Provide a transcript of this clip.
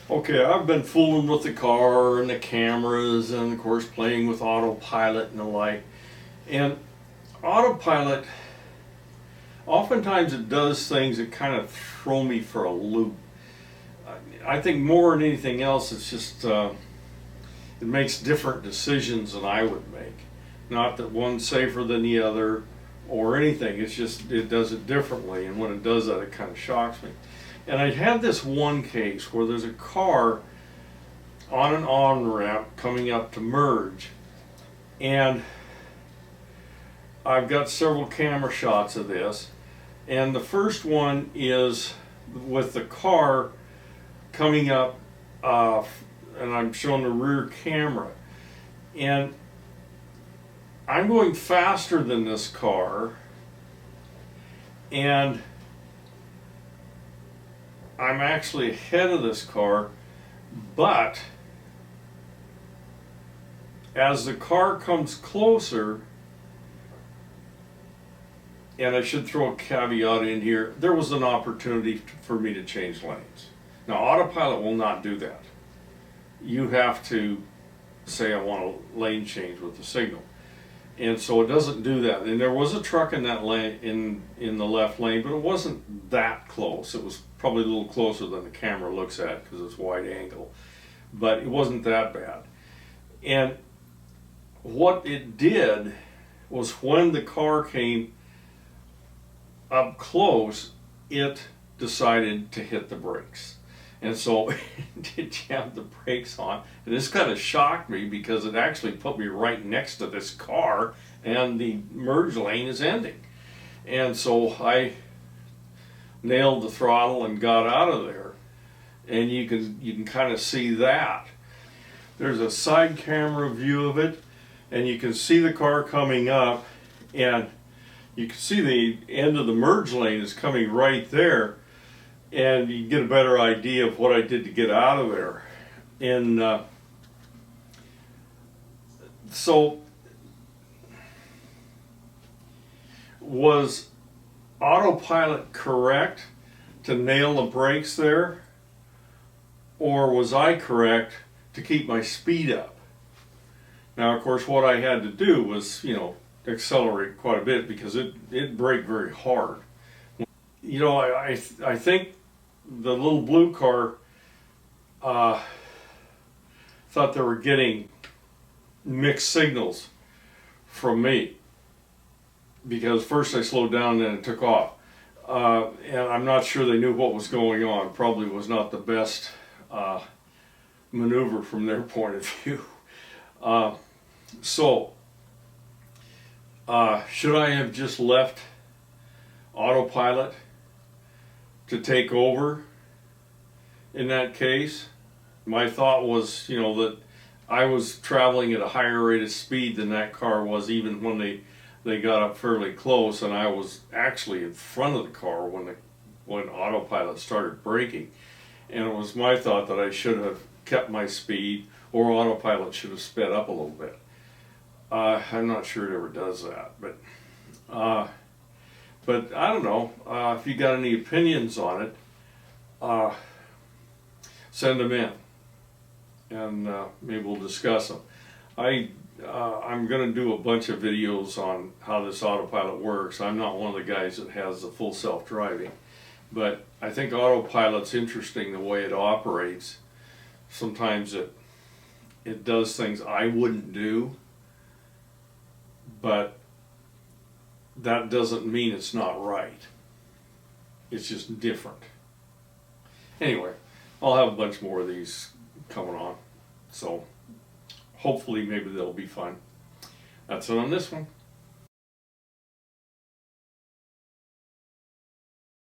Okay, I've been fooling with the car and the cameras and of course playing with Autopilot and the like. And Autopilot, oftentimes it does things that kind of throw me for a loop. I think more than anything else, it's just it makes different decisions than I would make. Not that one's safer than the other or anything. It's just it does it differently, and when it does that, it kind of shocks me. And I had this one case where there's a car on an on-ramp coming up to merge, and I've got several camera shots of this, and the first one is with the car coming up, and I'm showing the rear camera, and I'm going faster than this car, and I'm actually ahead of this car, but as the car comes closer, and I should throw a caveat in here, there was an opportunity for me to change lanes. Now, Autopilot will not do that. You have to say, I want a lane change with the signal. And so it doesn't do that. And there was a truck in that lane, in the left lane, but it wasn't that close. It was probably a little closer than the camera looks at because it's wide angle. But it wasn't that bad. And what it did was when the car came up close, it decided to hit the brakes. And so it jammed the brakes on. And this kind of shocked me because it actually put me right next to this car and the merge lane is ending. And so I nailed the throttle and got out of there. And you can kind of see that. There's a side camera view of it, and you can see the car coming up, and you can see the end of the merge lane is coming right there, and you get a better idea of what I did to get out of there. And so was Autopilot correct to nail the brakes there, or was I correct to keep my speed up? Now, of course, what I had to do was, accelerate quite a bit because it braked very hard. I think the little blue car thought they were getting mixed signals from me because first I slowed down and then it took off. And I'm not sure they knew what was going on. Probably was not the best maneuver from their point of view. Should I have just left Autopilot to take over in that case? My thought was, that I was traveling at a higher rate of speed than that car was even when they got up fairly close, and I was actually in front of the car when Autopilot started braking. And it was my thought that I should have kept my speed, or Autopilot should have sped up a little bit. I'm not sure it ever does that, but I don't know. If you got any opinions on it, send them in, and maybe we'll discuss them. I'm going to do a bunch of videos on how this Autopilot works. I'm not one of the guys that has the full self-driving, but I think Autopilot's interesting the way it operates. Sometimes it does things I wouldn't do, but that doesn't mean it's not right. It's just different. Anyway, I'll have a bunch more of these coming on, so hopefully maybe they'll be fun. That's it on this one.